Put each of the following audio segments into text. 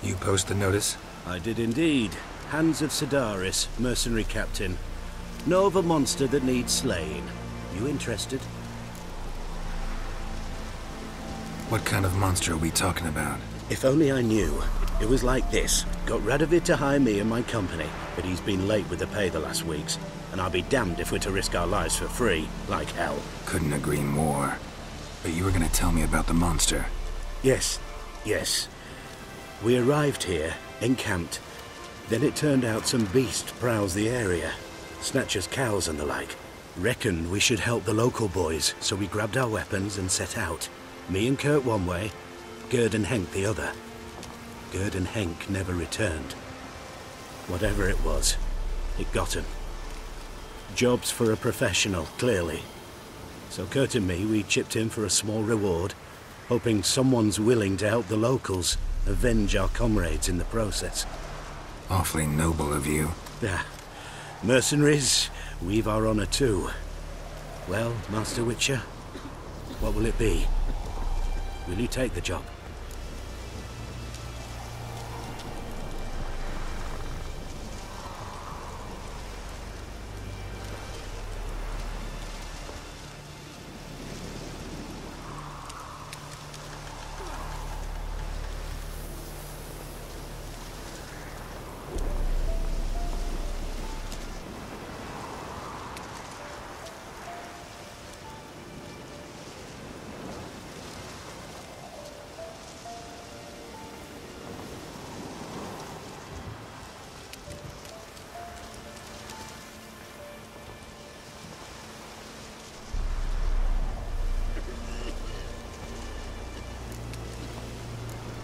You post the notice? I did indeed. Hands of Sedaris, mercenary captain. Know of a monster that needs slaying. You interested? What kind of monster are we talking about? If only I knew. It was like this. Got Radovid to hire me and my company, but he's been late with the pay the last weeks. And I'll be damned if we're to risk our lives for free, like hell. Couldn't agree more. But you were gonna tell me about the monster. Yes. We arrived here, encamped. Then it turned out some beast prowls the area. Snatchers cows and the like. Reckoned we should help the local boys, so we grabbed our weapons and set out. Me and Kurt one way, Gerd and Henk the other. Gerd and Henk never returned. Whatever it was, it got him. Jobs for a professional, clearly. So Kurt and me, we chipped in for a small reward, hoping someone's willing to help the locals avenge our comrades in the process. Awfully noble of you. Yeah. Mercenaries, we've our honor too. Well, Master Witcher, what will it be? Will you take the job?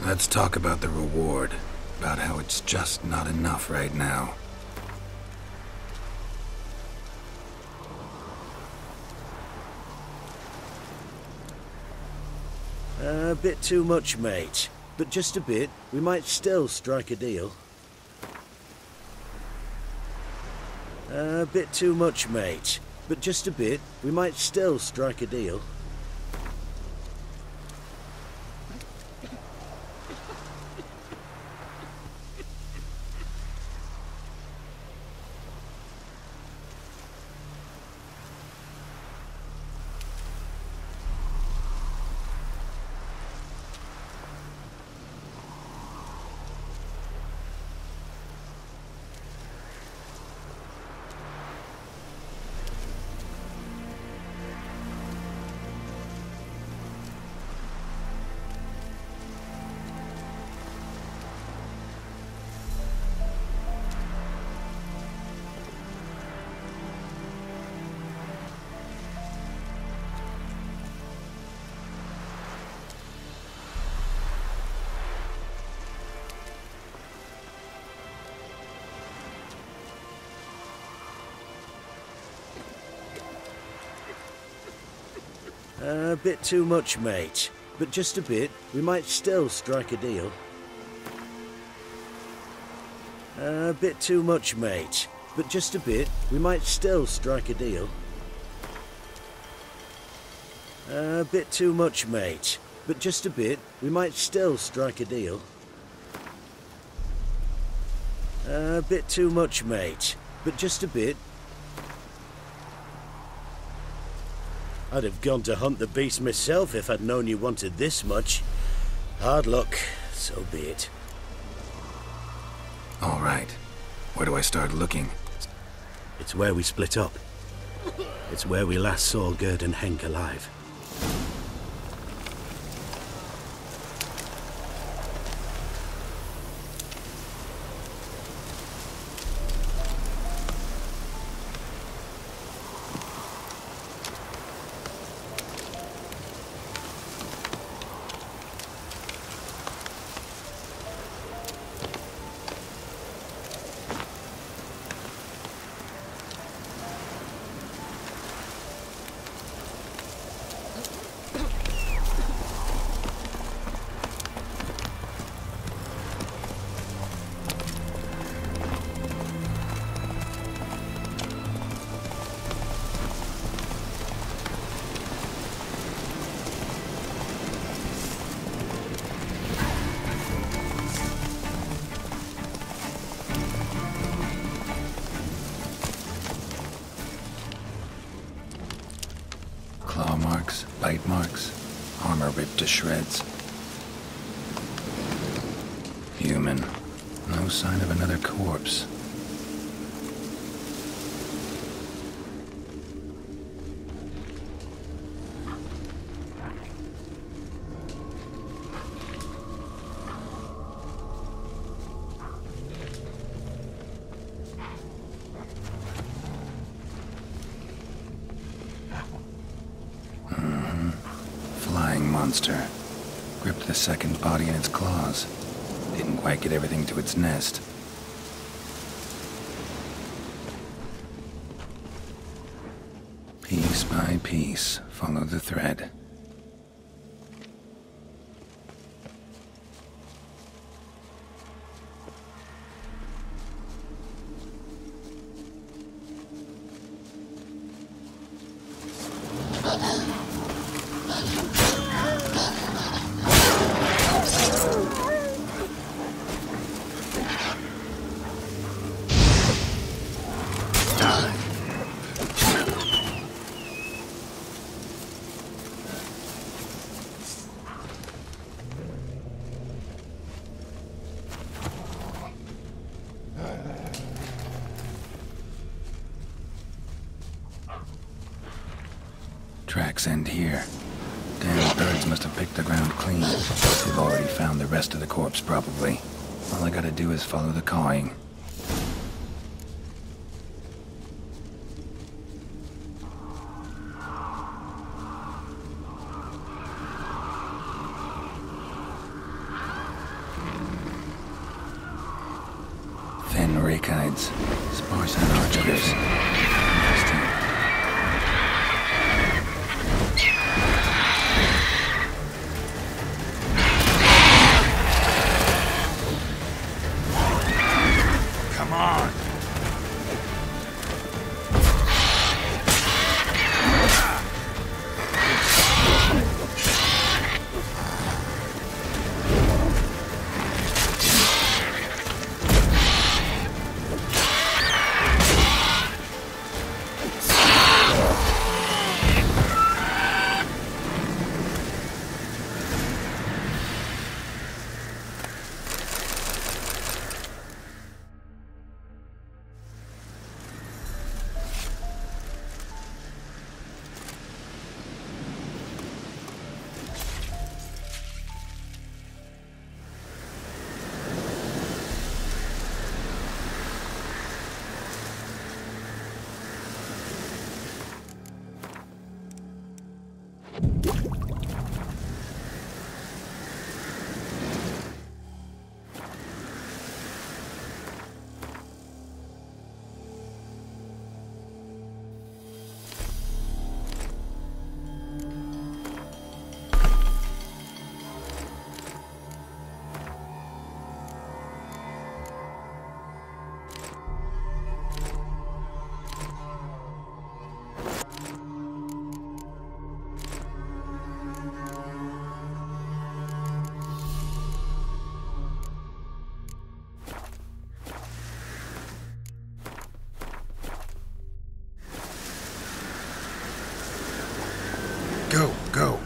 Let's talk about the reward. About how it's just not enough right now. A bit too much, mate. But just a bit. We might still strike a deal. A bit too much, mate. But just a bit. We might still strike a deal. A bit too much, mate. But just a bit. We might still strike a deal. A bit too much, mate. But just a bit. We might still strike a deal. A bit too much, mate. But just a bit. We might still strike a deal. A bit too much, mate. But just a bit. I'd have gone to hunt the beast myself if I'd known you wanted this much. Hard luck, so be it. All right. Where do I start looking? It's where we split up. It's where we last saw Gerd and Henk alive. to shreds. Human. No sign of another corpse. Flying monster. Gripped the second body in its claws. Didn't quite get everything to its nest. Piece by piece, follow the thread. Tracks end here. Damn birds must have picked the ground clean. They've already found the rest of the corpse, probably. All I gotta do is follow the cawing. Thin rachides, sparse and archers. Interesting. Come on! Go, go.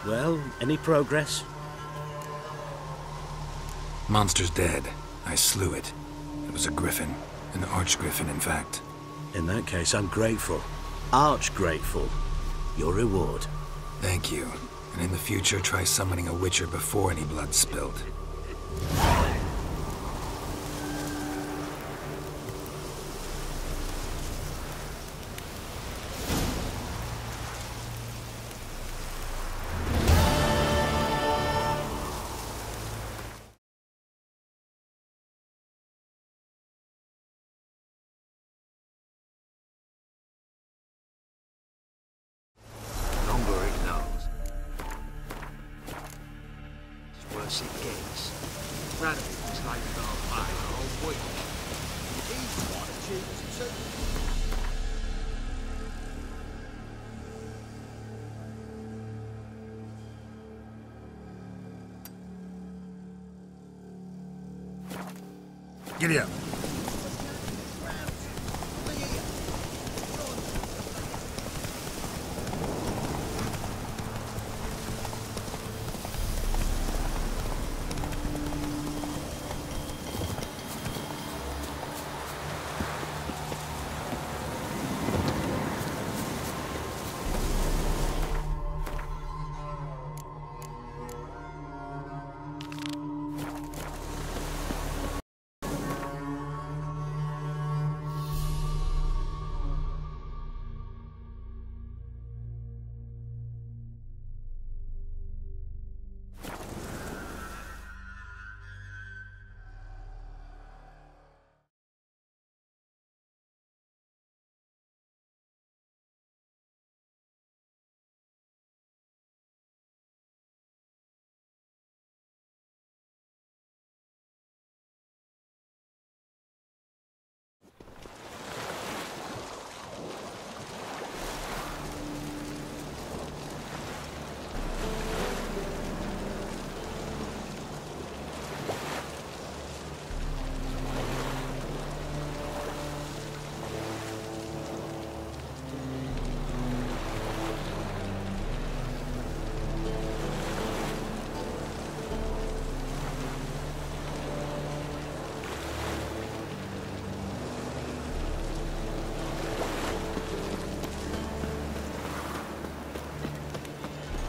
Well, any progress? Monster's dead. I slew it. It was a griffin. An archgriffin, in fact. In that case, I'm grateful. Arch grateful. Your reward. Thank you. And in the future, try summoning a witcher before any blood's spilled. worse it gets. Radical taking our pay the whole week. He's trying to cheat us too. Giddy up.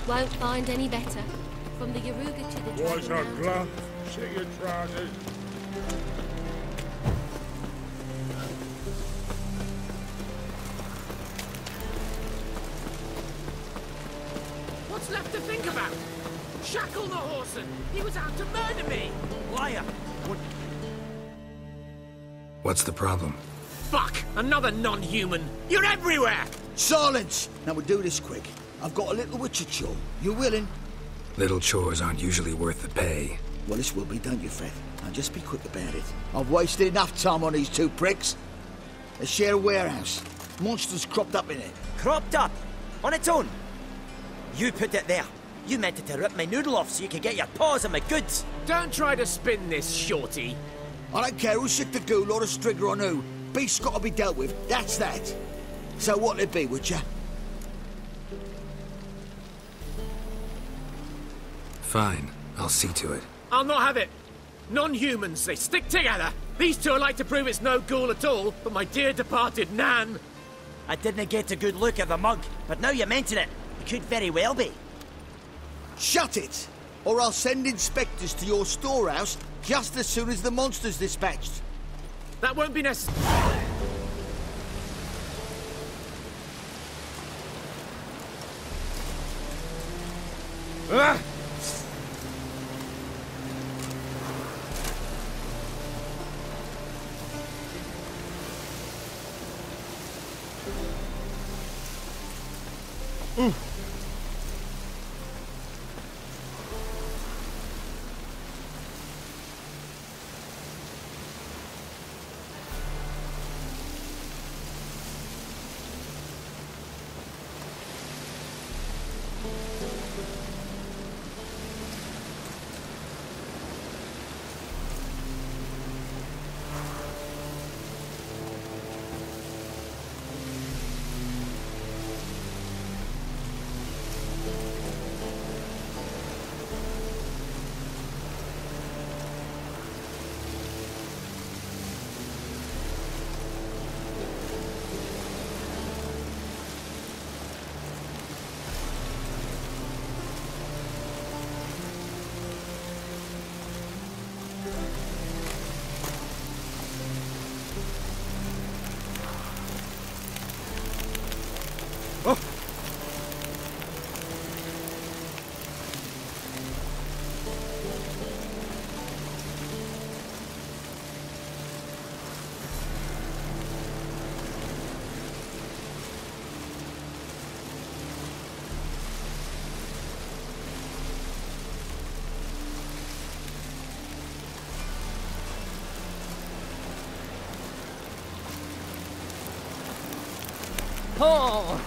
Won't find any better. From the Yaruga to the What's our Dragon glove? Mountains. See your trousers. What's left to think about? Shackle the Horson! He was out to murder me! Liar! What's the problem? Fuck! Another non-human! You're everywhere! Silence! Now we'll do this quick. I've got a little witcher chore. You willing? Little chores aren't usually worth the pay. Well, this will be, don't you, Fred? Now just be quick about it. I've wasted enough time on these two pricks. They share a warehouse. Monsters cropped up in it. Cropped up? On its own? You put it there. You meant it to rip my noodle off so you could get your paws on my goods. Don't try to spin this, shorty. I don't care who's sick the ghoul or the strigger on who. Beast's got to be dealt with. That's that. So what'll it be, would ya? Fine, I'll see to it. I'll not have it. Non-humans, they stick together. These two are like to prove it's no ghoul at all, but my dear departed Nan. I didn't get a good look at the mug, but now you mention it, it could very well be. Shut it! Or I'll send inspectors to your storehouse just as soon as the monster's dispatched. That won't be necessary. Oh!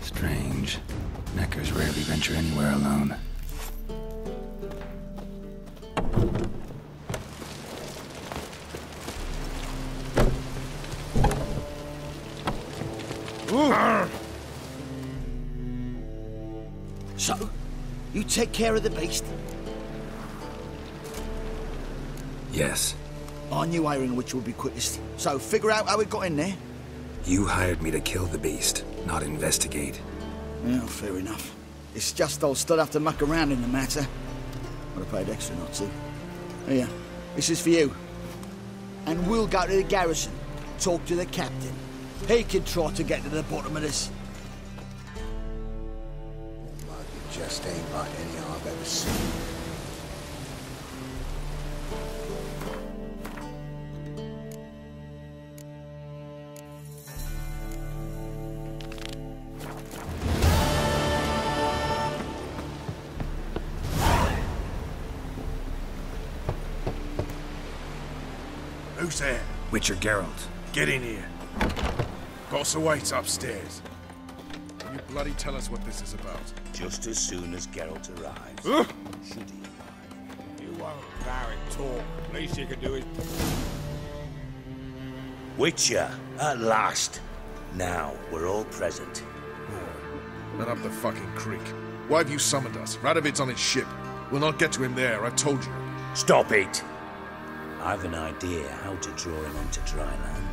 Strange. Neckers rarely venture anywhere alone. So, you take care of the beast? Yes. I knew hiring which would be quickest. So, figure out how it got in there. You hired me to kill the beast, not investigate. Well, fair enough. It's just I'll still have to muck around in the matter. But I paid extra not to. Here, this is for you. And we'll go to the garrison, talk to the captain. He can try to get to the bottom of this. It just ain't like any I've ever seen. Who's there? Witcher Geralt. Get in here. Boss awaits upstairs. Can you bloody tell us what this is about? Just as soon as Geralt arrives. Should he arrive? You won't allow him talk. Least you can do is... Witcher, at last. Now, we're all present. Let up the fucking creek. Why have you summoned us? Radovid's on his ship. We'll not get to him there, I've told you. Stop it! I've an idea how to draw him onto dry land.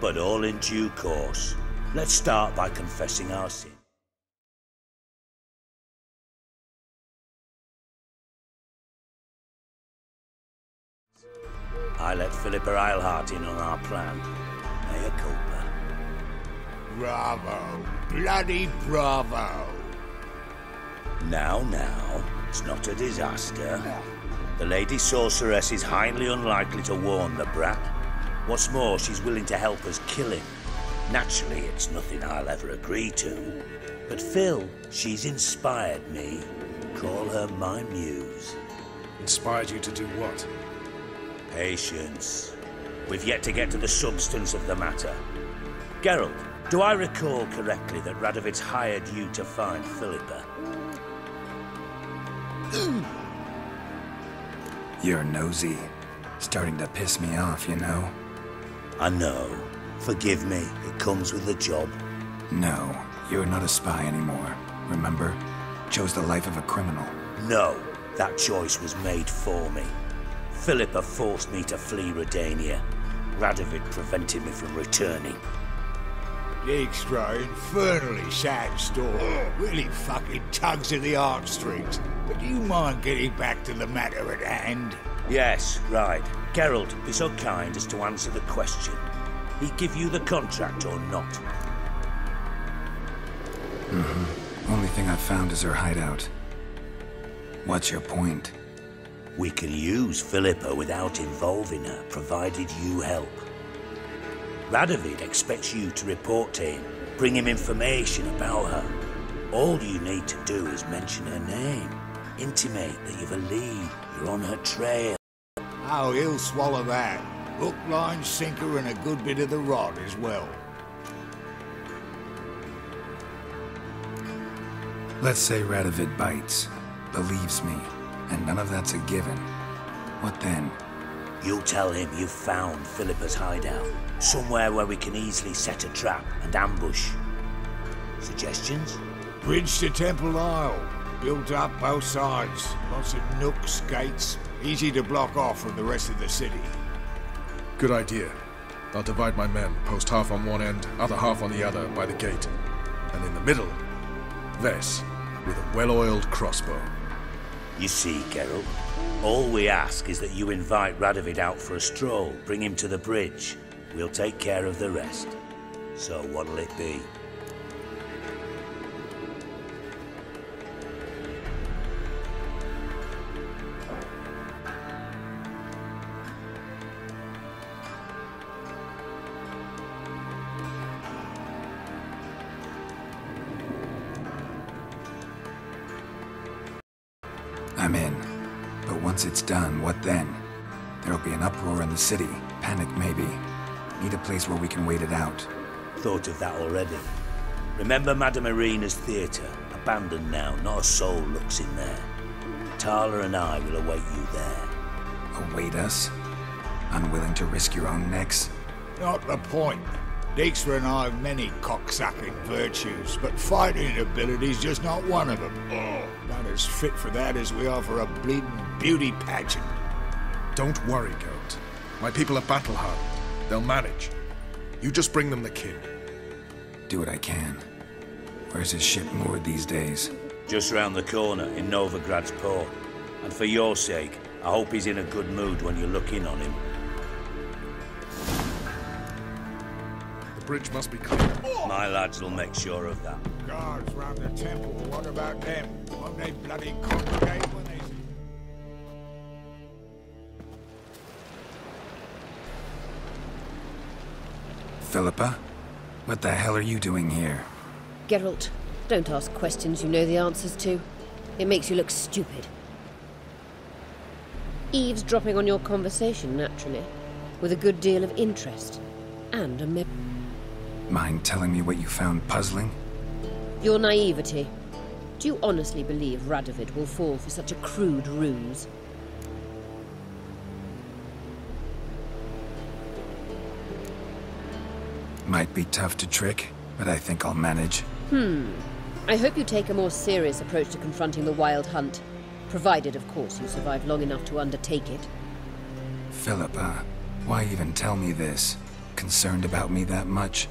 But all in due course. Let's start by confessing our sin. I let Philippa Eilhart in on our plan. Mea culpa. Bravo. Bloody bravo. Now, it's not a disaster. The Lady Sorceress is highly unlikely to warn the brat. What's more, she's willing to help us kill him. Naturally, it's nothing I'll ever agree to. But Phil, she's inspired me. Call her my muse. Inspired you to do what? Patience. We've yet to get to the substance of the matter. Geralt, do I recall correctly that Radovid's hired you to find Philippa? You're nosy. Starting to piss me off, you know? I know. Forgive me. It comes with the job. No, you're not a spy anymore. Remember? Chose the life of a criminal. No, that choice was made for me. Philippa forced me to flee Redania. Radovid prevented me from returning. The extra infernally sad story. Really fucking tugs at the heartstrings. But do you mind getting back to the matter at hand? Yes, right. Geralt, be so kind as to answer the question. He give you the contract or not? Only thing I've found is her hideout. What's your point? We can use Philippa without involving her, provided you help. Radovid expects you to report to him, bring him information about her. All you need to do is mention her name, intimate that you've a lead, you're on her trail. Oh, he'll swallow that. Hook, line, sinker, and a good bit of the rod as well. Let's say Radovid bites, believes me, and none of that's a given. What then? You'll tell him you've found Philippa's hideout, somewhere where we can easily set a trap and ambush. Suggestions? Bridge to Temple Isle. Built up both sides. Lots of nooks, gates. Easy to block off from the rest of the city. Good idea. I'll divide my men, post half on one end, other half on the other, by the gate. And in the middle, Vess, with a well-oiled crossbow. You see, Geralt, all we ask is that you invite Radovid out for a stroll, bring him to the bridge. We'll take care of the rest. So what'll it be? I'm in. But once it's done, what then? There'll be an uproar in the city. Panic, maybe. Need a place where we can wait it out. Thought of that already. Remember Madame Irina's theatre? Abandoned now, not a soul looks in there. Tala and I will await you there. Await us? Unwilling to risk your own necks? Not the point. Dijkstra and I have many cocksucking virtues, but fighting ability's just not one of them. Not as fit for that as we are for a bleeding beauty pageant. Don't worry, Geralt. My people are battle-hardened. They'll manage. You just bring them the king. Do what I can. Where's his ship moored these days? Just round the corner in Novigrad's port. And for your sake, I hope he's in a good mood when you look in on him. The bridge must be clear. My lads will make sure of that. Guards round the temple, what about them? Won't they bloody congregate when they... Philippa? What the hell are you doing here? Geralt, don't ask questions you know the answers to. It makes you look stupid. Eavesdropping on your conversation, naturally, with a good deal of interest, and a Mind telling me what you found puzzling? Your naivety. Do you honestly believe Radovid will fall for such a crude ruse? Might be tough to trick, but I think I'll manage. I hope you take a more serious approach to confronting the Wild Hunt. Provided, of course, you survive long enough to undertake it. Philippa, why even tell me this? Concerned about me that much?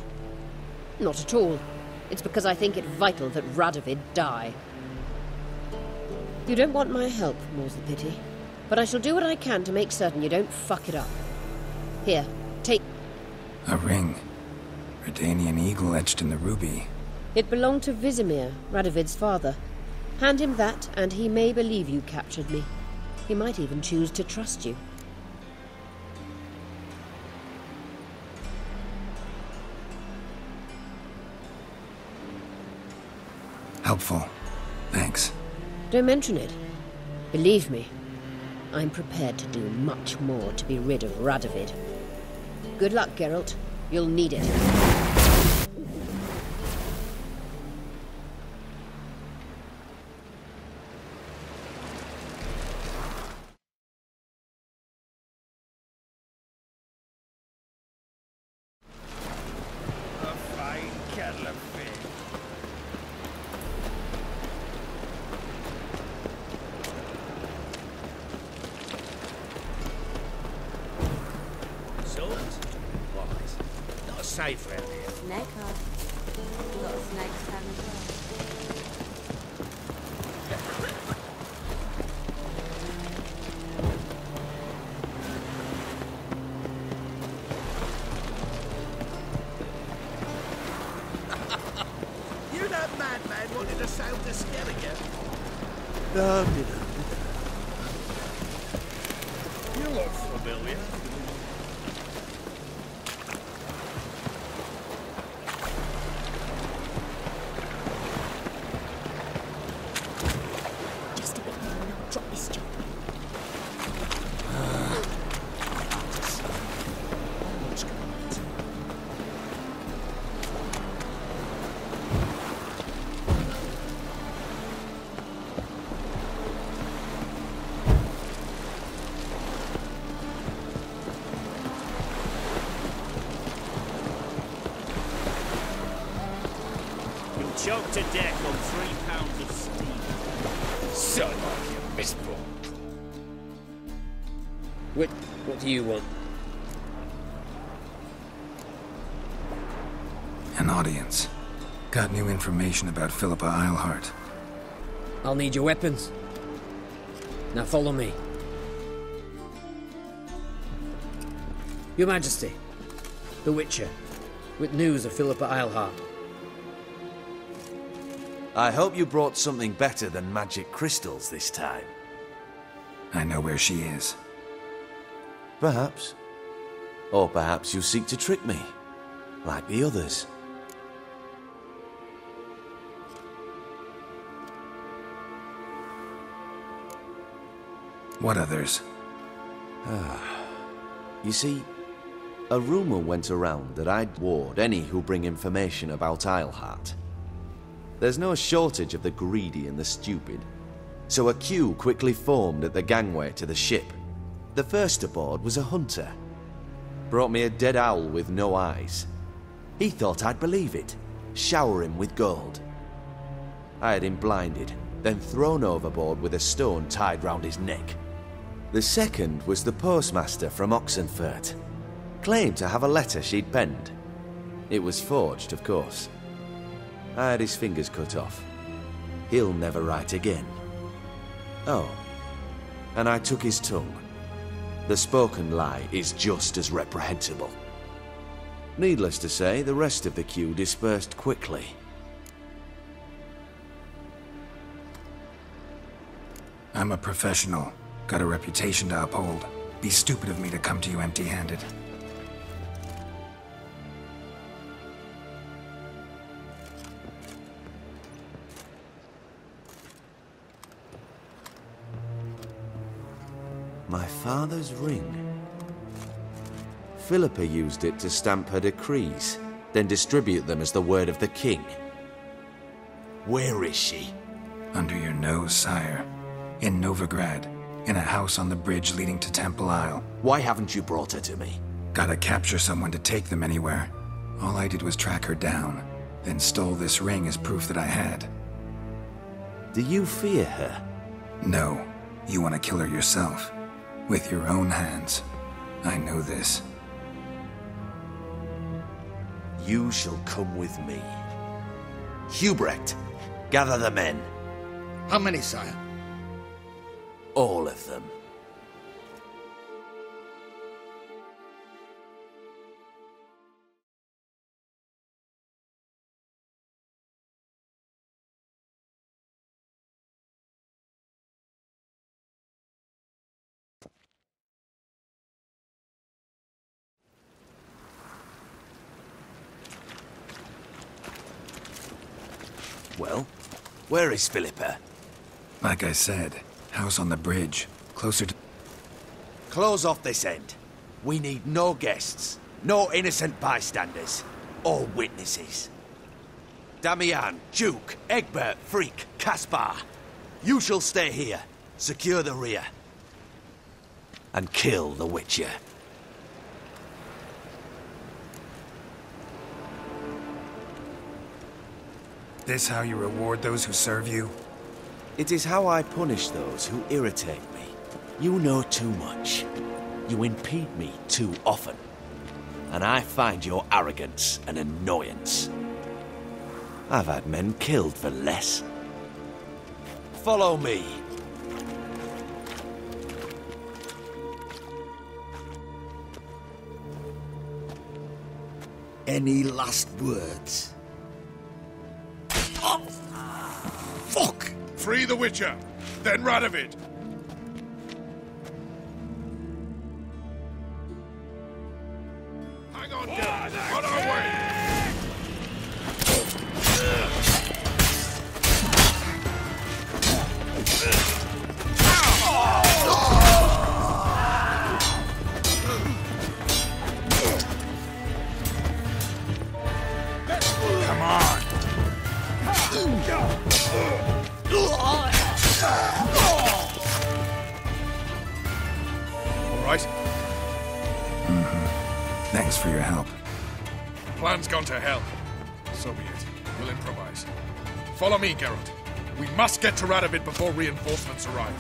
Not at all. It's because I think it vital that Radovid die. You don't want my help, more's the pity. But I shall do what I can to make certain you don't fuck it up. Here, take... A ring. Redanian eagle etched in the ruby. It belonged to Vizimir, Radovid's father. Hand him that, and he may believe you captured me. He might even choose to trust you. Helpful. Thanks. Don't mention it. Believe me, I'm prepared to do much more to be rid of Radovid. Good luck, Geralt. You'll need it. Safe around here. Snake off. A lot of snakes having fun. You that madman wanted to sail to Skellige? You look familiar. Choked to death on 3 pounds of steam. Son of you misborn. What do you want? An audience. Got new information about Philippa Eilhart. I'll need your weapons. Now follow me. Your Majesty, the Witcher, with news of Philippa Eilhart. I hope you brought something better than magic crystals this time. I know where she is. Perhaps. Or perhaps you seek to trick me, like the others. What others? You see, a rumor went around that I'd ward any who bring information about Isleheart. There's no shortage of the greedy and the stupid, so a queue quickly formed at the gangway to the ship. The first aboard was a hunter. Brought me a dead owl with no eyes. He thought I'd believe it, shower him with gold. I had him blinded, then thrown overboard with a stone tied round his neck. The second was the postmaster from Oxenfurt. Claimed to have a letter she'd penned. It was forged, of course. I had his fingers cut off. He'll never write again. Oh, and I took his tongue. The spoken lie is just as reprehensible. Needless to say, the rest of the queue dispersed quickly. I'm a professional. Got a reputation to uphold. Be stupid of me to come to you empty-handed. My father's ring. Philippa used it to stamp her decrees, then distribute them as the word of the king. Where is she? Under your nose, sire. In Novigrad. In a house on the bridge leading to Temple Isle. Why haven't you brought her to me? Gotta capture someone to take them anywhere. All I did was track her down, then stole this ring as proof that I had. Do you fear her? No. You want to kill her yourself. With your own hands. I know this. You shall come with me. Hubrecht, gather the men. How many, sire? All of them. Well, where is Philippa? Like I said, house on the bridge, closer to... Close off this end. We need no guests, no innocent bystanders, or witnesses. Damian, Duke, Egbert, Freak, Caspar. You shall stay here, secure the rear, and kill the Witcher. This how you reward those who serve you? It is how I punish those who irritate me. You know too much. You impede me too often. And I find your arrogance an annoyance. I've had men killed for less. Follow me. Any last words? Oh, fuck! Free the Witcher, then Radovid. Hang on, Geralt. On our way. Come on. All right? Thanks for your help. Plan's gone to hell. So be it. We'll improvise. Follow me, Geralt. We must get to Radovid before reinforcements arrive.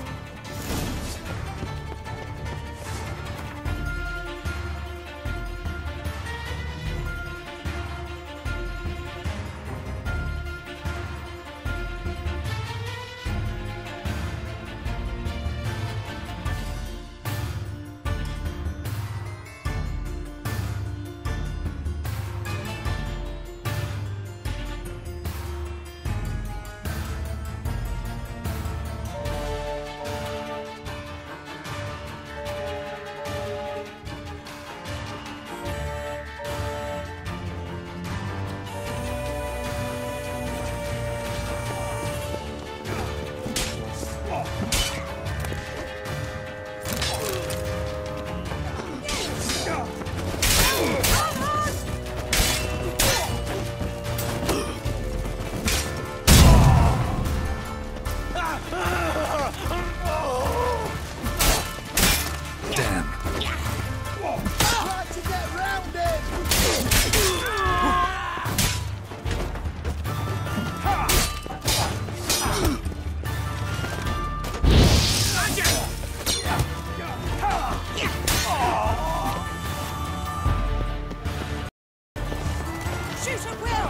Execution will!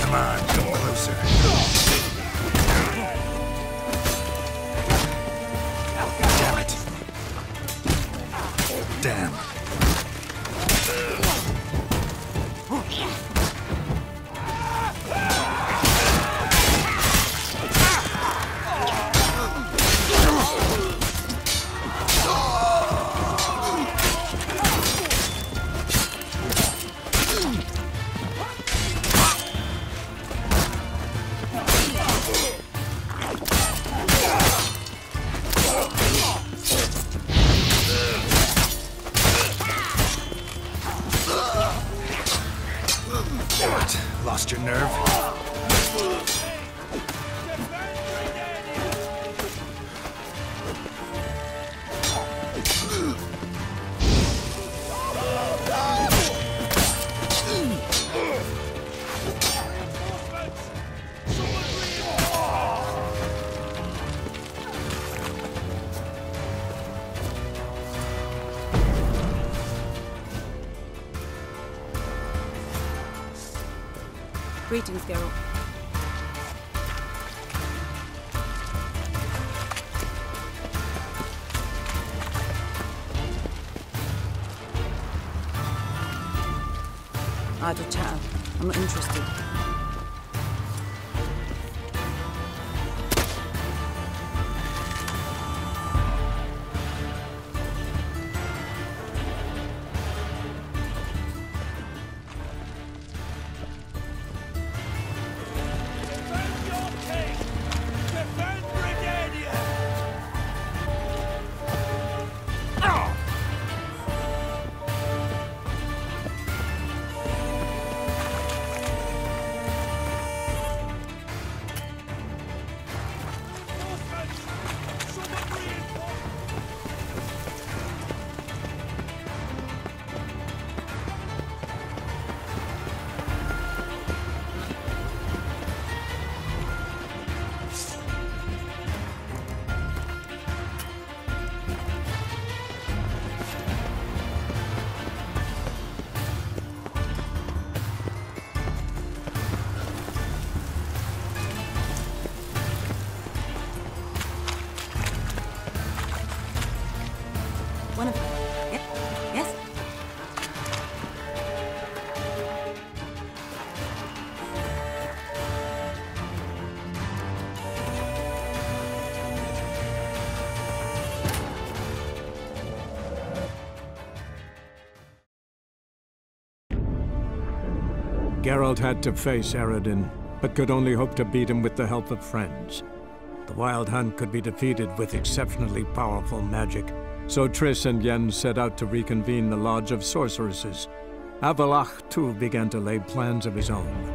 Come on, come closer. Damn it. Damn. What? Lost your nerve? Greetings, Geralt. Idle chatter. I'm not interested. One of them. Yep. Yes? Geralt had to face Eredin, but could only hope to beat him with the help of friends. The Wild Hunt could be defeated with exceptionally powerful magic, so Triss and Yen set out to reconvene the Lodge of Sorceresses. Avallac'h, too, began to lay plans of his own.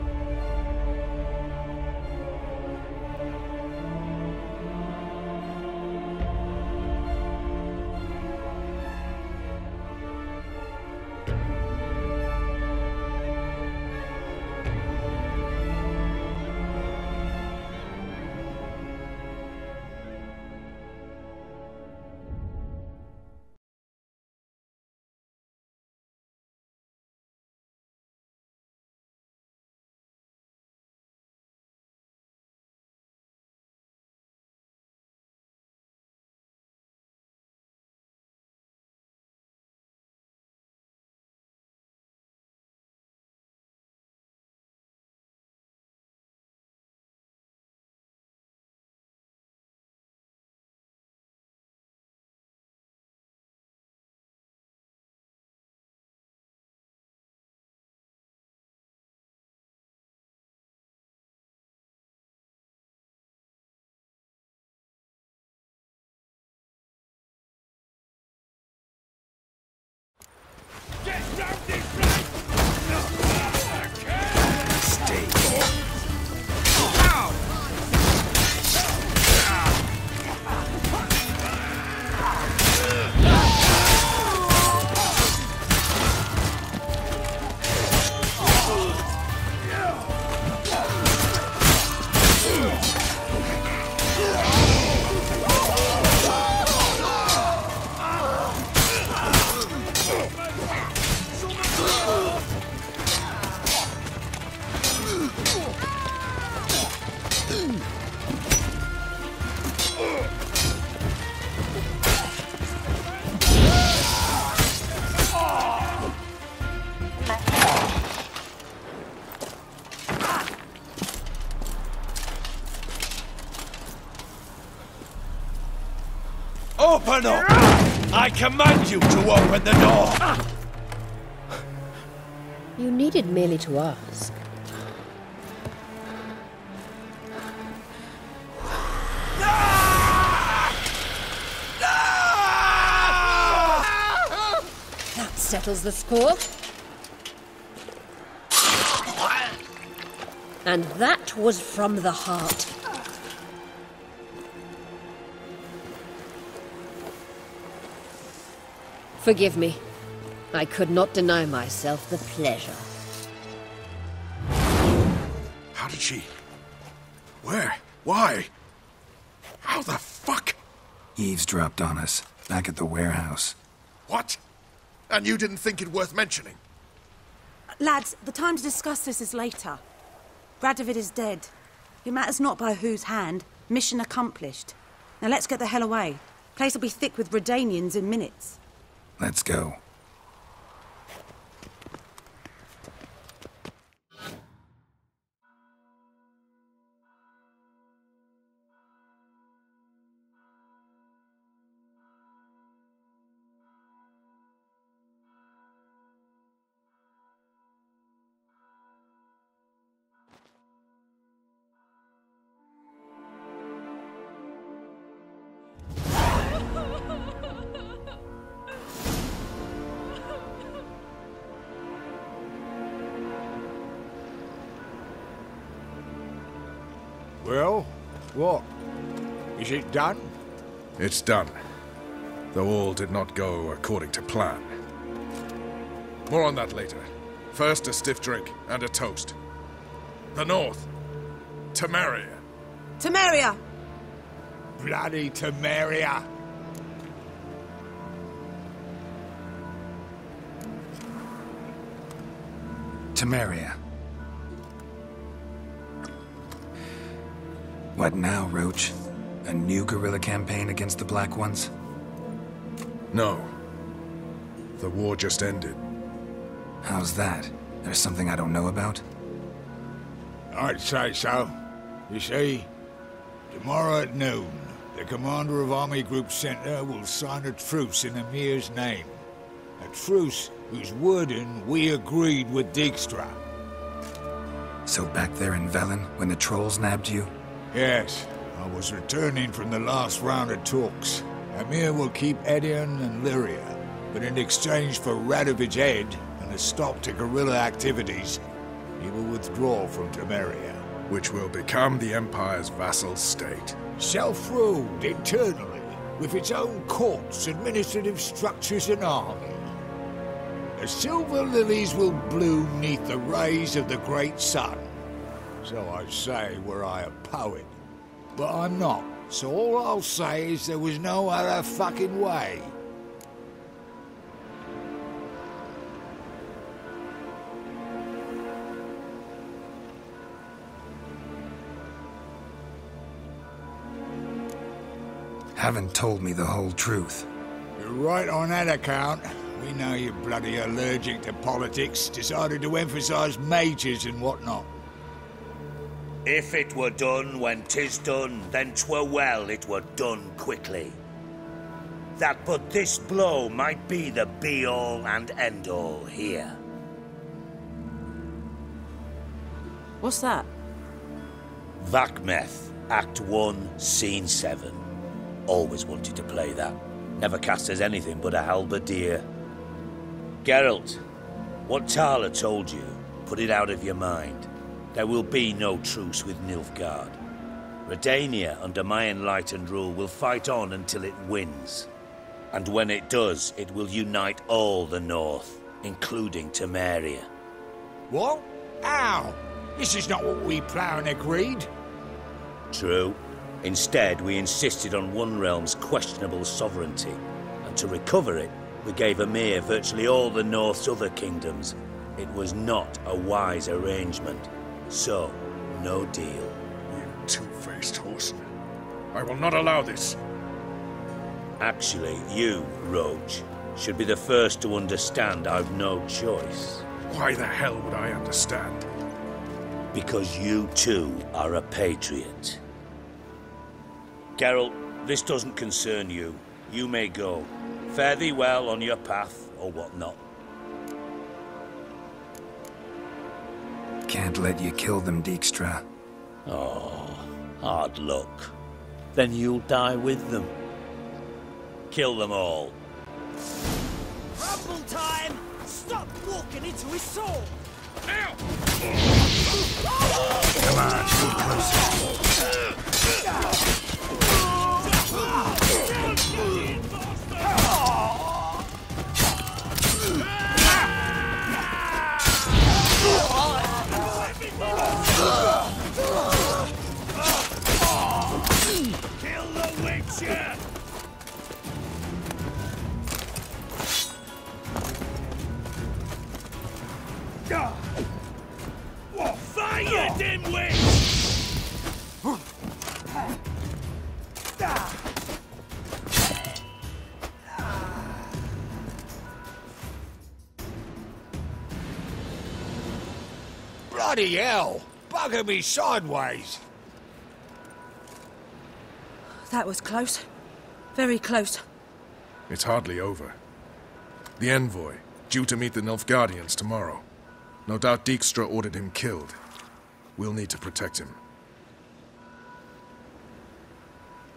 Open up! I command you to open the door! You needed merely to ask. That settles the score. And that was from the heart. Forgive me. I could not deny myself the pleasure. How did she... Where? Why? How the fuck? Eavesdropped on us, back at the warehouse. What? And you didn't think it worth mentioning? Lads, the time to discuss this is later. Radovid is dead. It matters not by whose hand. Mission accomplished. Now let's get the hell away. Place will be thick with Redanians in minutes. Let's go. Well, what? Is it done? It's done. Though all did not go according to plan. More on that later. First, a stiff drink and a toast. The North. Temeria. Temeria! Bloody Temeria! Temeria. What now, Roach? A new guerrilla campaign against the Black Ones? No. The war just ended. How's that? There's something I don't know about? I'd say so. You see, tomorrow at noon, the commander of Army Group Center will sign a truce in Emir's name. A truce whose wording we agreed with Dijkstra. So back there in Velen, when the trolls nabbed you? Yes, I was returning from the last round of talks. Emir will keep Edion and Lyria, but in exchange for Radovid's head and a stop to guerrilla activities, he will withdraw from Temeria. Which will become the Empire's vassal state. Self-ruled internally, with its own courts, administrative structures and army. The silver lilies will bloom neath the rays of the great sun. So I say were I a poet. But I'm not, so all I'll say is there was no other fucking way. Haven't told me the whole truth. You're right on that account. We know you're bloody allergic to politics, decided to emphasize majors and whatnot. If it were done when 'tis done, then 'twere well it were done quickly. That but this blow might be the be-all and end-all here. What's that? Vakmeth, Act 1, Scene 7. Always wanted to play that. Never cast as anything but a halberdier. Geralt, what Tala told you, put it out of your mind. There will be no truce with Nilfgaard. Redania, under my enlightened rule, will fight on until it wins. And when it does, it will unite all the North, including Temeria. What? How? This is not what we planned and agreed. True. Instead, we insisted on one realm's questionable sovereignty, and to recover it, we gave Emir virtually all the North's other kingdoms. It was not a wise arrangement. So, no deal. You two-faced horse. I will not allow this. Actually, you, Roach, should be the first to understand I've no choice. Why the hell would I understand? Because you too are a patriot. Geralt, this doesn't concern you. You may go. Fare thee well on your path, or whatnot. Can't let you kill them, Dijkstra. Oh, hard luck. Then you'll die with them. Kill them all. Rumble time! Stop walking into his soul! Now! Come on, get closer. Kill the Witcher! Fire, dimwit! Bloody hell! Bugger me sideways! That was close. Very close. It's hardly over. The envoy, due to meet the Nilfgaardians tomorrow. No doubt Dijkstra ordered him killed. We'll need to protect him.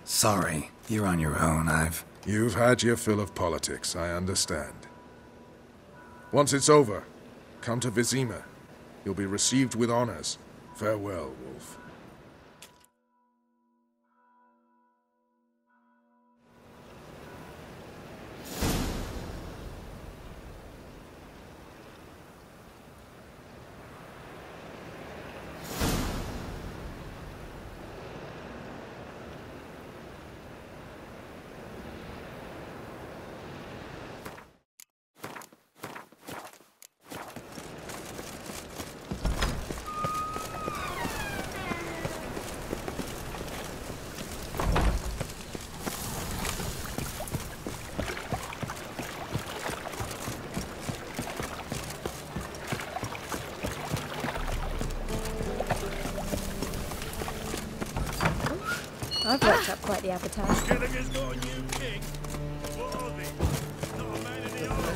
Sorry, you're on your own. You've had your fill of politics, I understand. Once it's over, come to Vizima. You'll be received with honors. Farewell, Wolf. I've worked up quite the appetite. Gallagher's got a new king. What are they? Not a man in the army.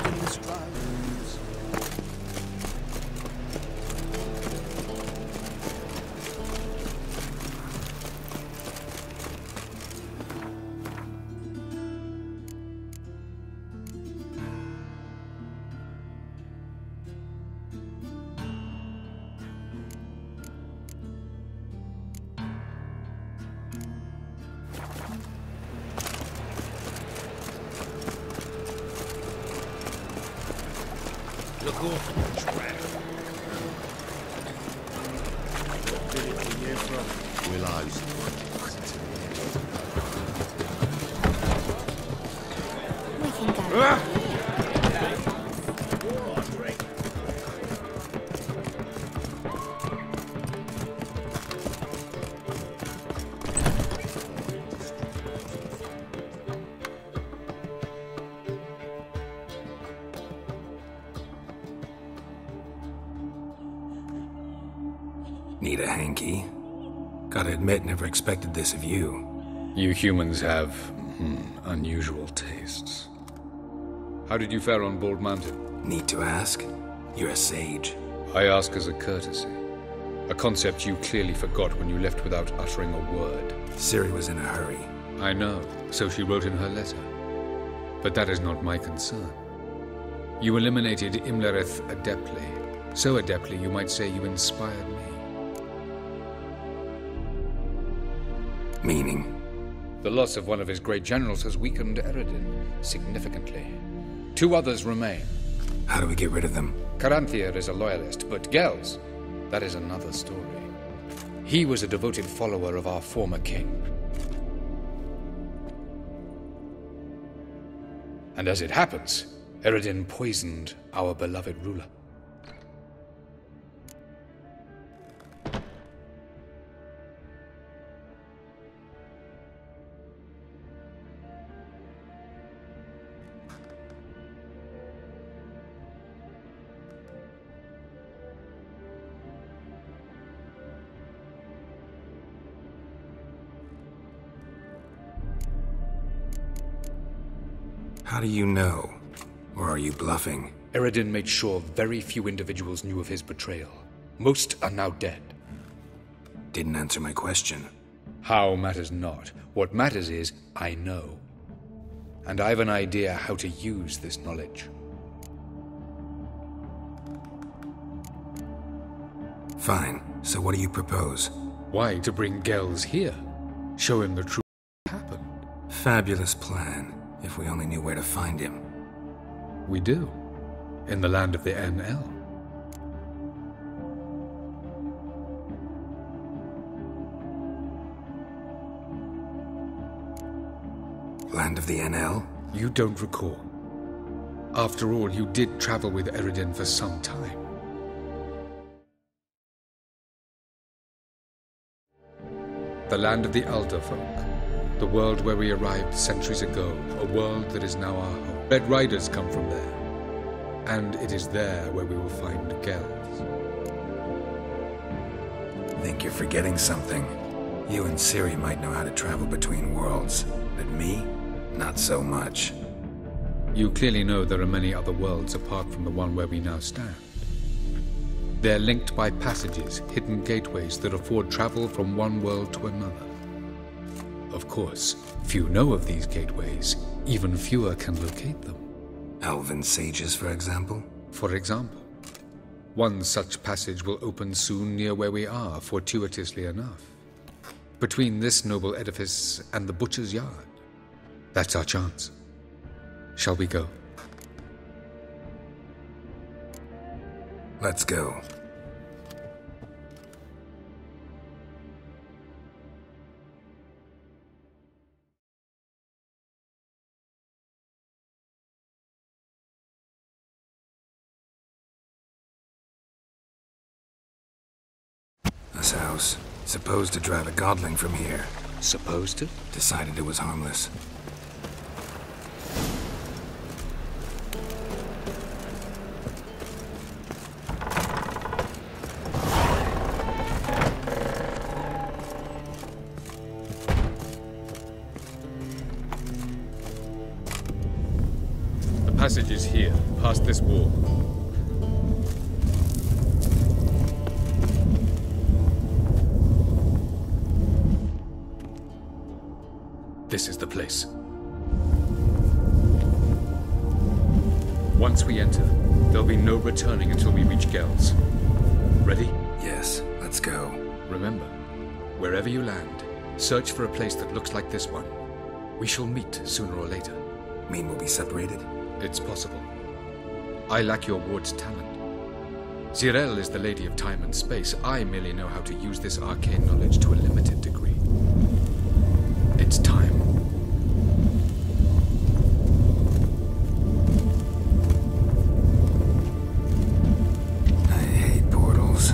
Look awful trap. What village are you from? Willows. We can go. Need a hanky? Gotta admit, never expected this of you. You humans have, unusual tastes. How did you fare on Bald Mountain? Need to ask? You're a sage. I ask as a courtesy. A concept you clearly forgot when you left without uttering a word. Ciri was in a hurry. I know, so she wrote in her letter. But that is not my concern. You eliminated Imlerith adeptly. So adeptly, you might say you inspired me. Meaning? The loss of one of his great generals has weakened Eredin significantly. 2 others remain. How do we get rid of them? Caranthir is a loyalist, but Gels, that is another story. He was a devoted follower of our former king. And as it happens, Eredin poisoned our beloved ruler. How do you know? Or are you bluffing? Eredin made sure very few individuals knew of his betrayal. Most are now dead. Didn't answer my question. How matters not. What matters is, I know. And I've an idea how to use this knowledge. Fine. So what do you propose? Why, to bring Gels here. Show him the truth happened. Fabulous plan, if we only knew where to find him. We do. In the land of the NL. Land of the NL? You don't recall. After all, you did travel with Eredin for some time. The land of the Alder folk. The world where we arrived centuries ago. A world that is now our home. Red Riders come from there. And it is there where we will find Gels. Think you're forgetting something. You and Ciri might know how to travel between worlds, but me? Not so much. You clearly know there are many other worlds apart from the one where we now stand. They're linked by passages, hidden gateways that afford travel from one world to another. Of course, few know of these gateways. Even fewer can locate them. Elven sages, for example? For example. One such passage will open soon near where we are, fortuitously enough. Between this noble edifice and the butcher's yard. That's our chance. Shall we go? Let's go. This house. Supposed to drive a godling from here. Supposed to? Decided it was harmless. The passage is here, past this wall. This is the place. Once we enter, there'll be no returning until we reach Gels. Ready? Yes, let's go. Remember, wherever you land, search for a place that looks like this one. We shall meet sooner or later. Mean we'll be separated? It's possible. I lack your ward's talent. Zirel is the lady of time and space. I merely know how to use this arcane knowledge to a limited degree. It's time. I hate portals.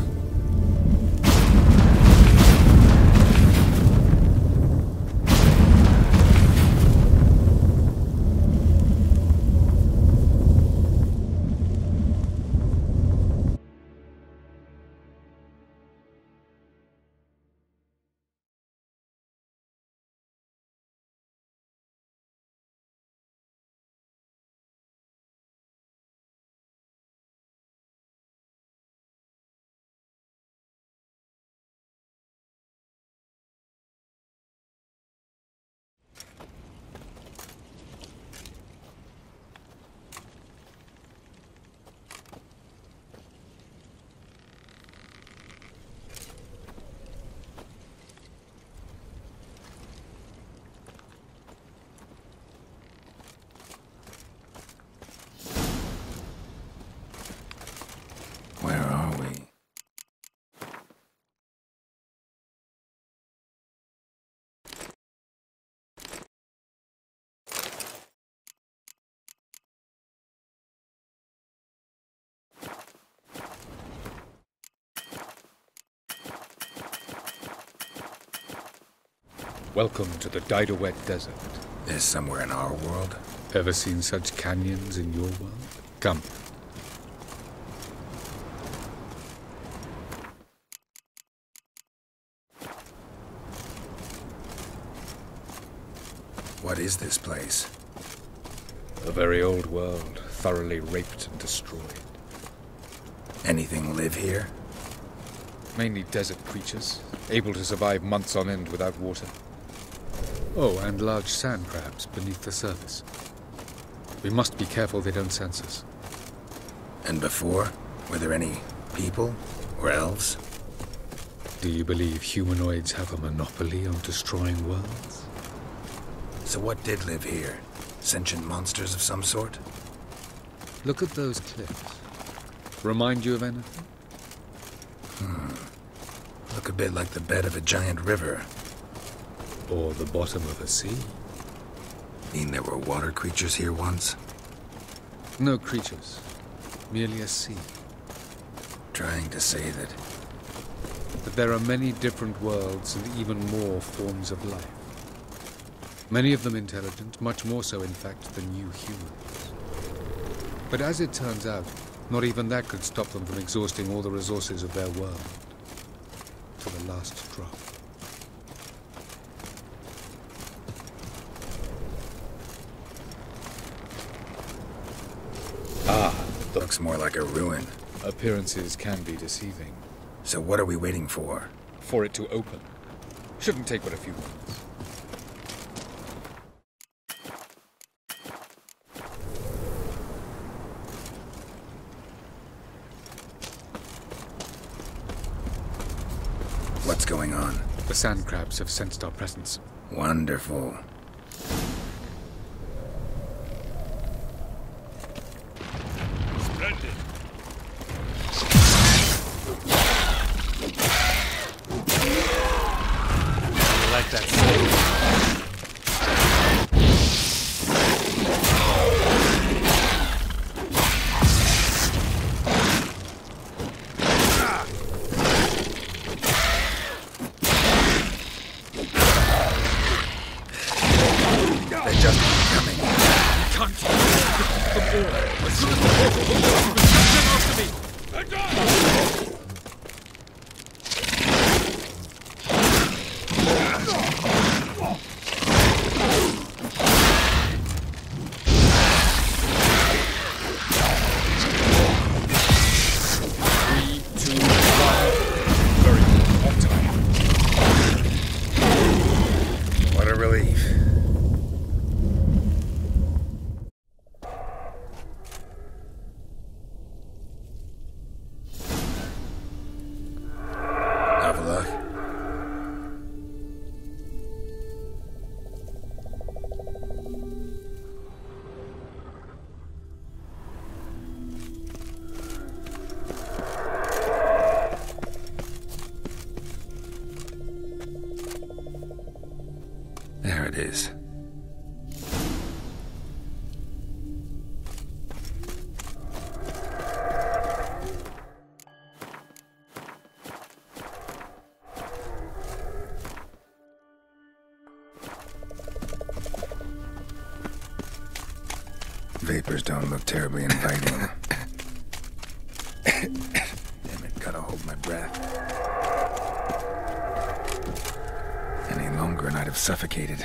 Where are we? Welcome to the Didowet Desert. This somewhere in our world? Ever seen such canyons in your world? Come. What is this place? A very old world, thoroughly raped and destroyed. Anything live here? Mainly desert creatures, able to survive months on end without water. Oh, and large sand crabs beneath the surface. We must be careful they don't sense us. And before? Were there any people? Or elves? Do you believe humanoids have a monopoly on destroying worlds? So what did live here? Sentient monsters of some sort? Look at those cliffs. Remind you of anything? Look a bit like the bed of a giant river. Or the bottom of a sea. Mean there were water creatures here once? No creatures. Merely a sea. Trying to say that... But there are many different worlds and even more forms of life. Many of them intelligent, much more so in fact than you humans. But as it turns out, not even that could stop them from exhausting all the resources of their world. To the last drop. Looks more like a ruin. Appearances can be deceiving. So what are we waiting for? For it to open. Shouldn't take but a few moments. What's going on? The sand crabs have sensed our presence. Wonderful. Splendid. I like that sound. They're just coming. Can't you defeat them all? As soon as the portal opens, get after me! What a relief. Have a look. There it is. Vapors don't look terribly inviting. Damn it, gotta hold my breath. Any longer and I'd have suffocated.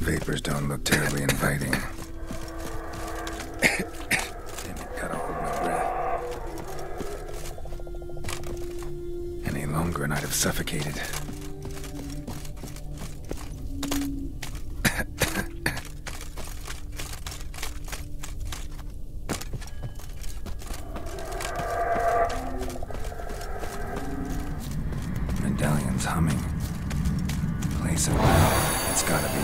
Vapors don't look terribly inviting. Damn it, gotta hold my breath. Any longer and I'd have suffocated. Medallion's humming. Place of power. It's gotta be.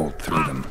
bolt through them.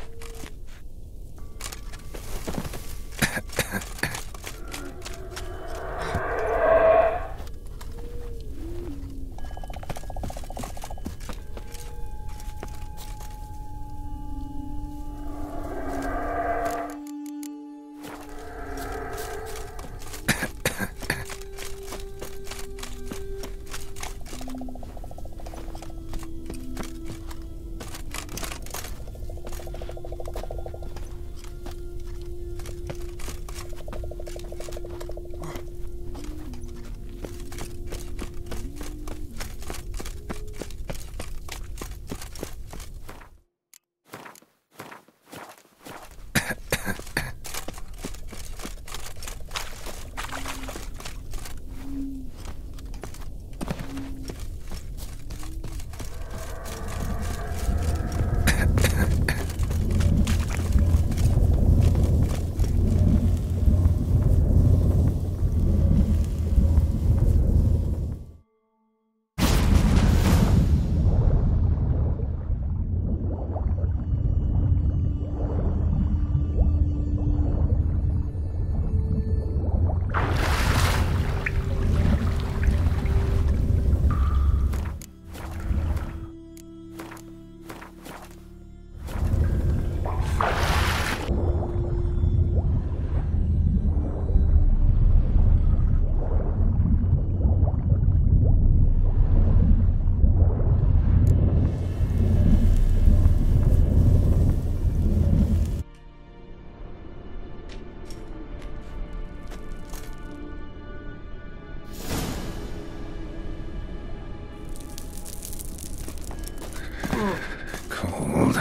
Cold.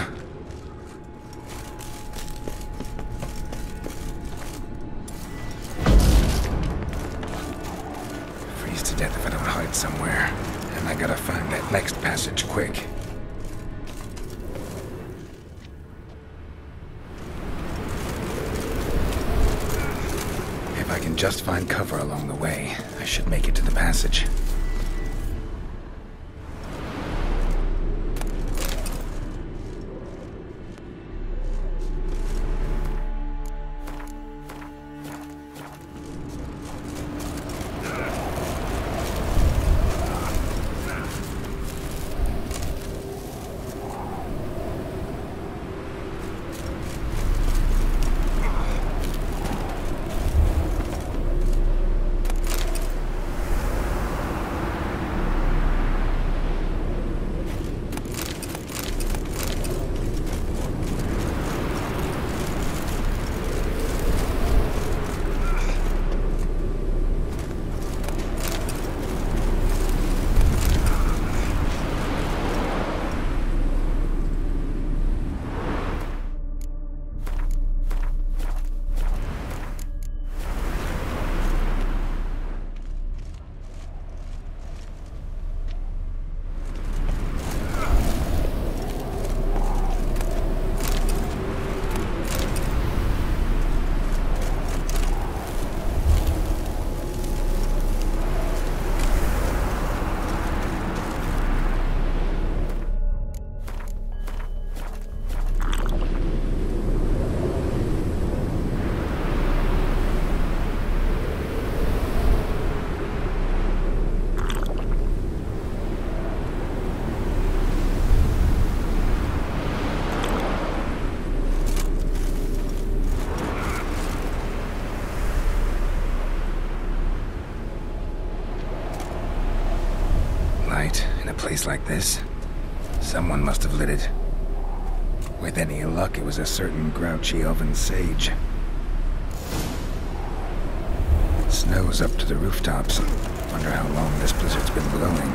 Freeze to death if I don't hide somewhere. And I gotta find that next passage quick. If I can just find cover along the way, I should make it to the passage. In a place like this, someone must have lit it. With any luck, it was a certain grouchy oven sage. Snow's up to the rooftops. Wonder how long this blizzard's been blowing.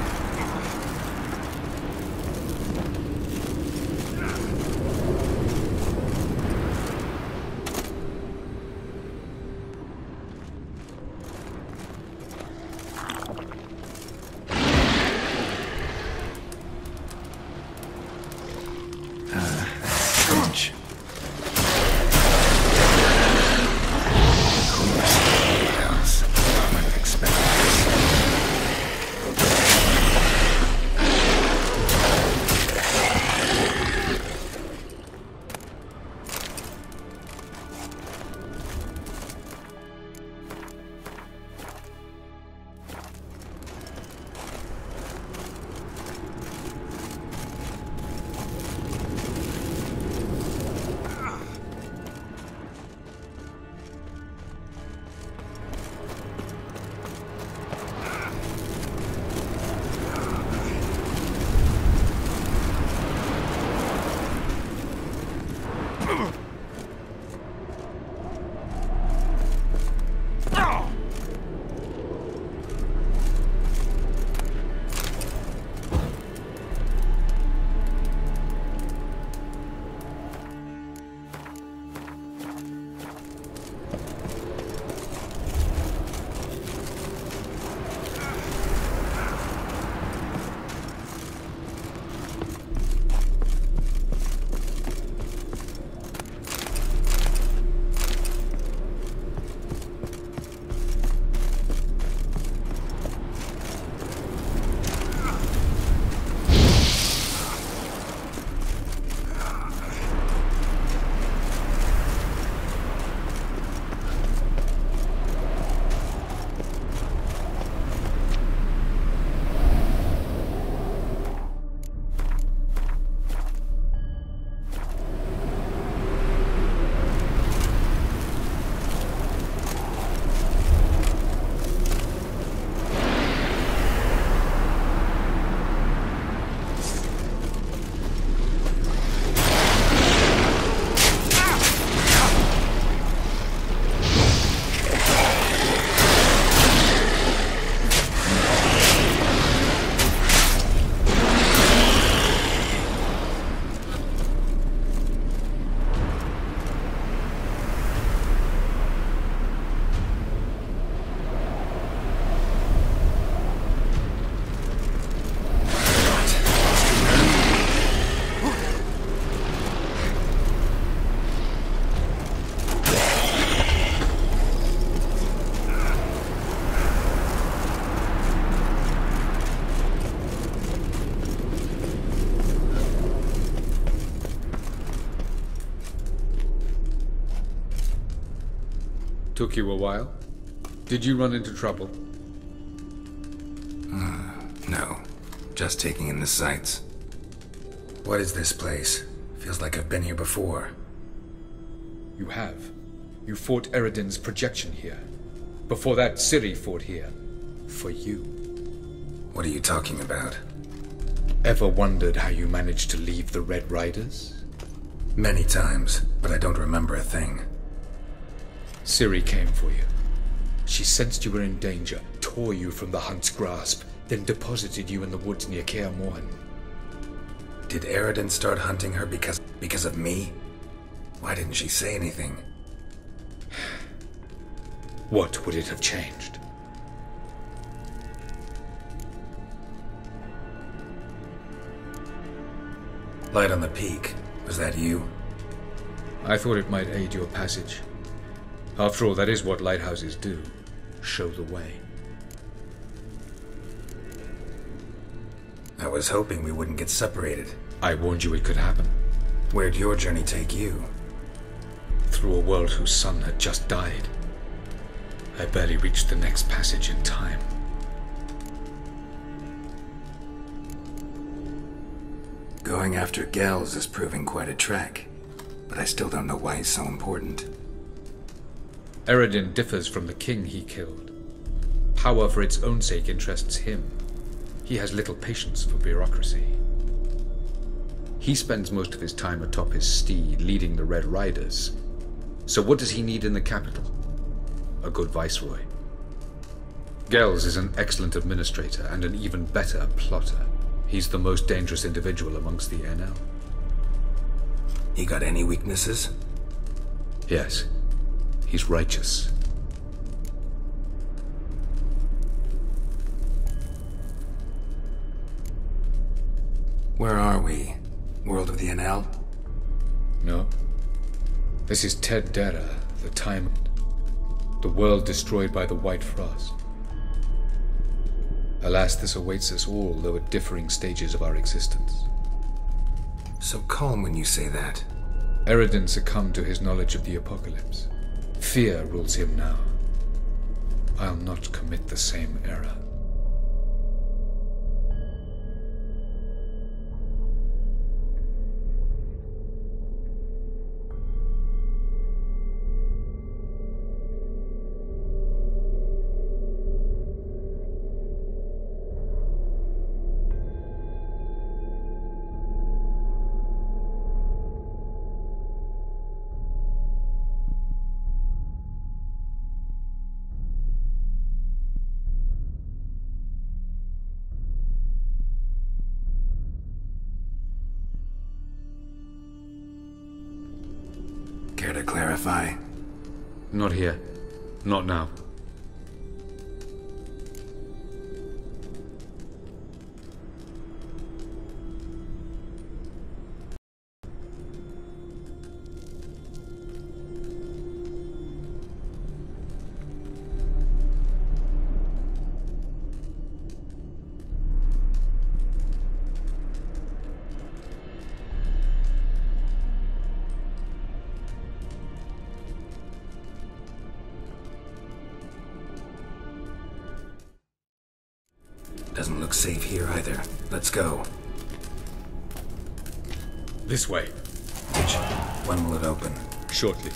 Took you a while? Did you run into trouble? No. Just taking in the sights. What is this place? Feels like I've been here before. You have. You fought Eredin's projection here. Before that, Ciri fought here. For you. What are you talking about? Ever wondered how you managed to leave the Red Riders? Many times, but I don't remember a thing. Ciri came for you. She sensed you were in danger, tore you from the Hunt's grasp, then deposited you in the woods near Kaer Morhen. Did Eredin start hunting her because of me? Why didn't she say anything? What would it have changed? Light on the peak. Was that you? I thought it might aid your passage. After all, that is what lighthouses do. Show the way. I was hoping we wouldn't get separated. I warned you it could happen. Where'd your journey take you? Through a world whose sun had just died. I barely reached the next passage in time. Going after Gels is proving quite a trek, but I still don't know why he's so important. Eredin differs from the king he killed. Power for its own sake interests him. He has little patience for bureaucracy. He spends most of his time atop his steed, leading the Red Riders. So what does he need in the capital? A good viceroy. Gels is an excellent administrator and an even better plotter. He's the most dangerous individual amongst the NL. He got any weaknesses? Yes. He's righteous. Where are we? World of the NL? No. This is Ted Dera, the time... the world destroyed by the White Frost. Alas, this awaits us all, though at differing stages of our existence. So calm when you say that. Eredin succumbed to his knowledge of the apocalypse. Fear rules him now. I'll not commit the same error. Care to clarify? Not here. Not now. Doesn't look safe here either. Let's go. This way. When will it open? Shortly.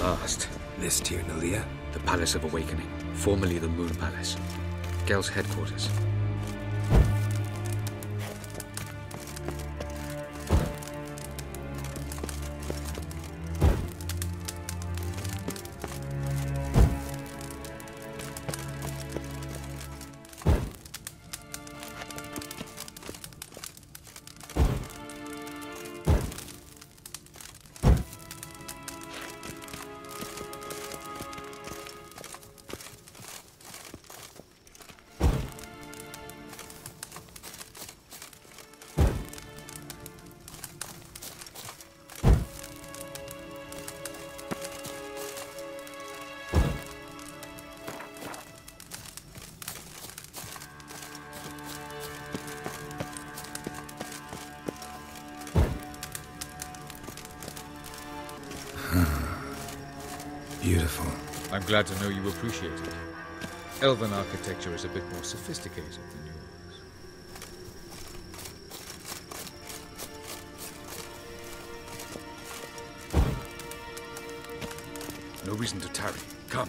Last. This Tyr Nalia? The Palace of Awakening, formerly the Moon Palace. Gel's headquarters. beautiful. I'm glad to know you appreciate it. Elven architecture is a bit more sophisticated than yours. No reason to tarry. Come.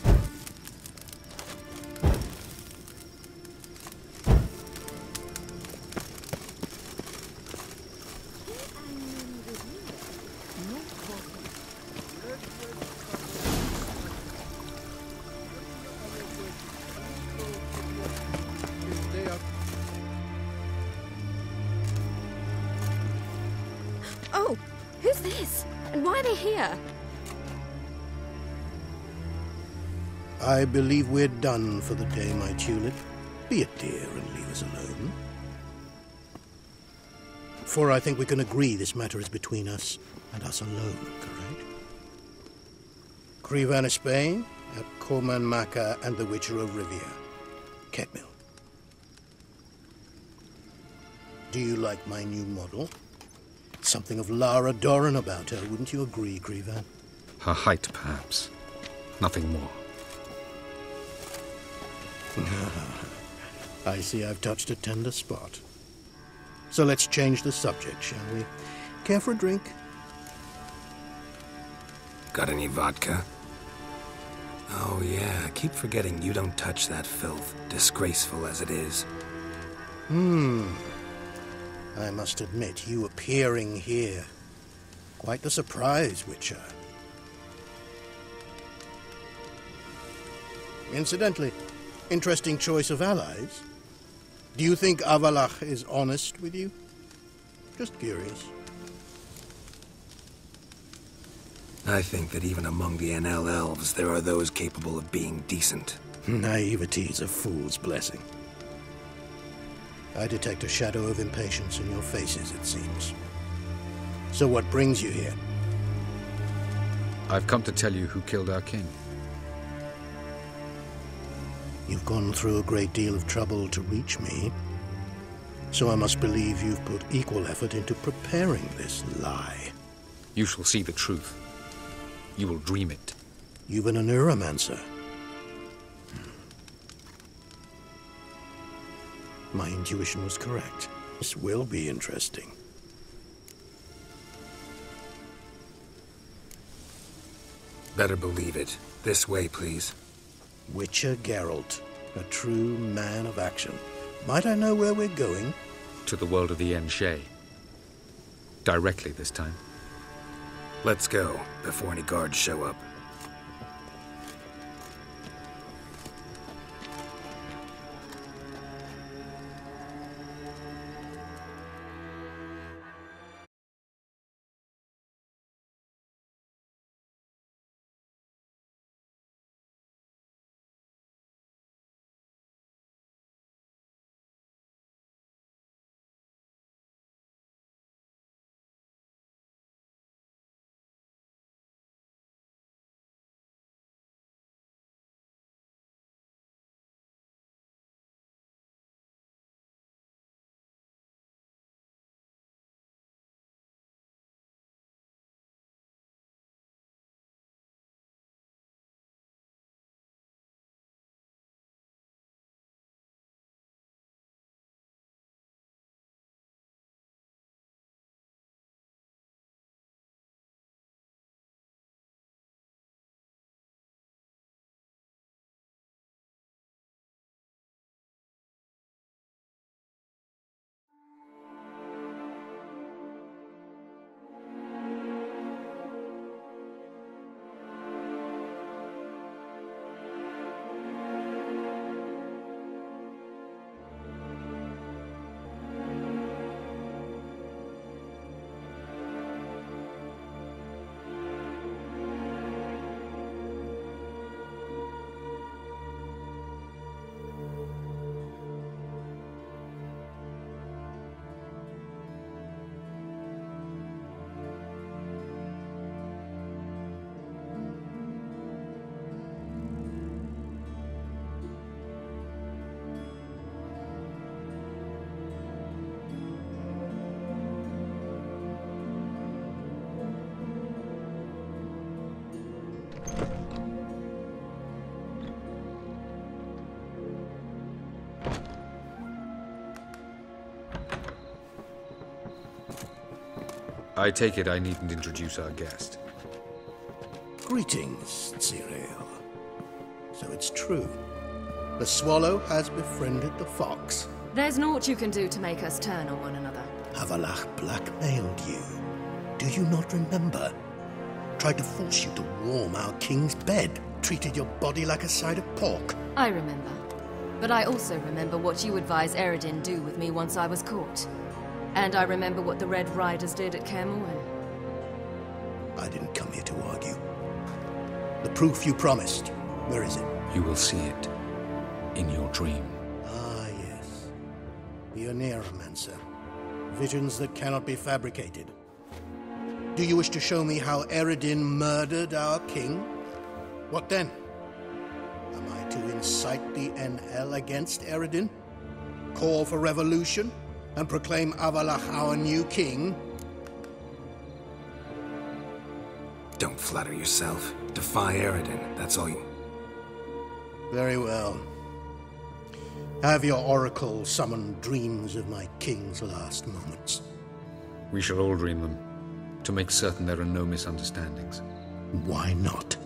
Oh, who's this? And why are they here? I believe we're done for the day, my tulip. Be a dear and leave us alone. For I think we can agree this matter is between us and us alone, correct? Crevan of Spain, at Corman Maca and the Witcher of Rivia. Ketmil. Do you like my new model? Something of Lara Doran about her, wouldn't you agree, Crevan? Her height, perhaps. Nothing more. I see I've touched a tender spot. So let's change the subject, shall we? Care for a drink? Got any vodka? Oh yeah, keep forgetting you don't touch that filth, disgraceful as it is. I must admit, you appearing here. Quite the surprise, Witcher. Incidentally, interesting choice of allies. Do you think Avalach is honest with you? Just curious. I think that even among the NL elves, there are those capable of being decent. Naivety is a fool's blessing. I detect a shadow of impatience in your faces, it seems. So what brings you here? I've come to tell you who killed our king. You've gone through a great deal of trouble to reach me. So I must believe you've put equal effort into preparing this lie. You shall see the truth. You will dream it. You've been a neuromancer. My intuition was correct. This will be interesting. Better believe it. This way, please. Witcher Geralt, a true man of action. Might I know where we're going? To the world of the Yen Shay. Directly this time. Let's go, before any guards show up. I take it I needn't introduce our guest. Greetings, Cyril. So it's true. The swallow has befriended the fox. There's naught you can do to make us turn on one another. Avalach blackmailed you. Do you not remember? Tried to force you to warm our king's bed. Treated your body like a side of pork. I remember. But I also remember what you advised Eredin do with me once I was caught. And I remember what the Red Riders did at Kaer Morhen. I didn't come here to argue. The proof you promised, where is it? You will see it in your dream. Ah, yes. The Oneiromancer. Visions that cannot be fabricated. Do you wish to show me how Eredin murdered our king? What then? Am I to incite the NL against Eredin? Call for revolution? And proclaim Avalach our new king? Don't flatter yourself. Defy Eredin, that's all you... Very well. Have your oracle summon dreams of my king's last moments. We shall all dream them, to make certain there are no misunderstandings. Why not?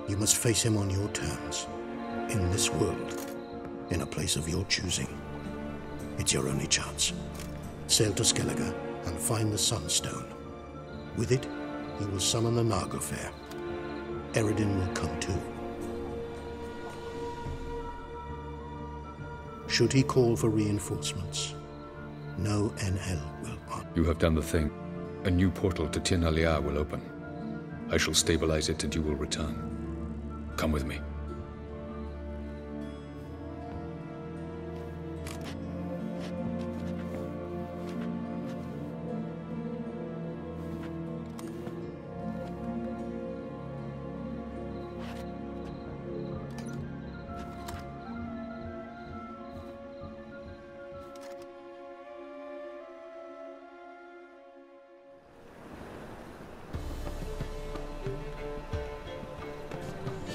You must face him on your terms, in this world, in a place of your choosing. It's your only chance. Sail to Skellige and find the Sunstone. With it, you will summon the Naglfar. Eredin will come too. Should he call for reinforcements, no NL will part. You have done the thing. A new portal to Tir na Liar will open. I shall stabilize it and you will return. Come with me.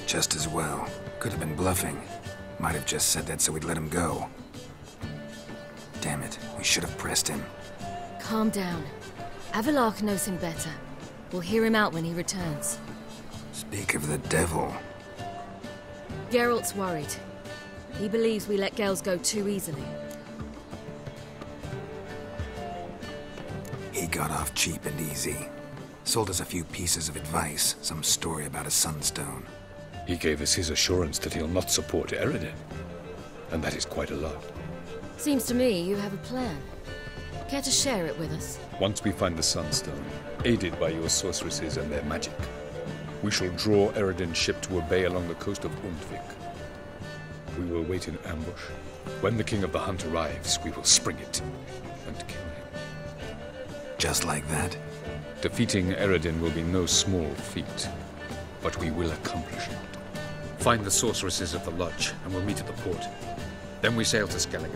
Just as well. Could have been bluffing. Might have just said that so we'd let him go. Damn it, we should have pressed him. Calm down. Avalach knows him better. We'll hear him out when he returns. Speak of the devil. Geralt's worried. He believes we let Gels go too easily. He got off cheap and easy. Sold us a few pieces of advice, some story about a sunstone. He gave us his assurance that he'll not support Eredin. And that is quite a lot. Seems to me you have a plan. Care to share it with us? Once we find the Sunstone, aided by your sorceresses and their magic, we shall draw Eredin's ship to a bay along the coast of Undvik. We will wait in ambush. When the King of the Hunt arrives, we will spring it and kill him. Just like that? Defeating Eredin will be no small feat, but we will accomplish it. Find the sorceresses of the lodge, and we'll meet at the port. Then we sail to Skellige.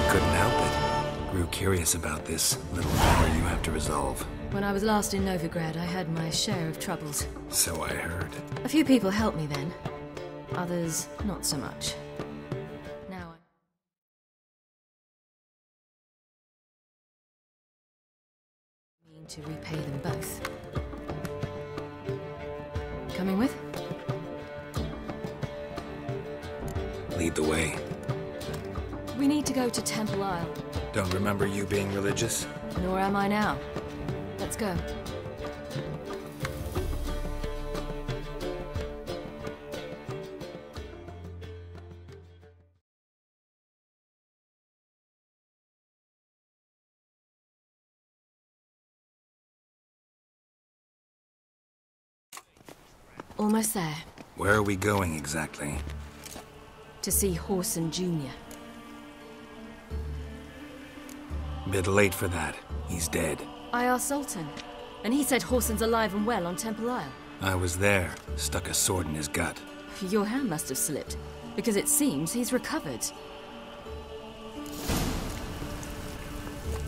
Couldn't help it. Grew curious about this little matter you have to resolve. When I was last in Novigrad, I had my share of troubles. So I heard. A few people helped me then. Others, not so much. to repay them both. Coming with? Lead the way. We need to go to Temple Isle. Don't remember you being religious? Nor am I now. Let's go. Almost there. Where are we going exactly? To see Whoreson Jr. Bit late for that. He's dead. I asked Sultan, and he said Whoreson's alive and well on Temple Isle. I was there. Stuck a sword in his gut. Your hand must have slipped, because it seems he's recovered.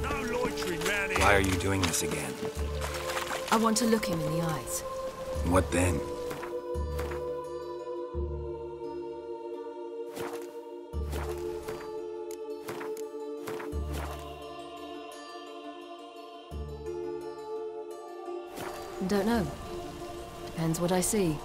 No loitering round here. Why are you doing this again? I want to look him in the eyes. What then? Don't know. Depends what I see.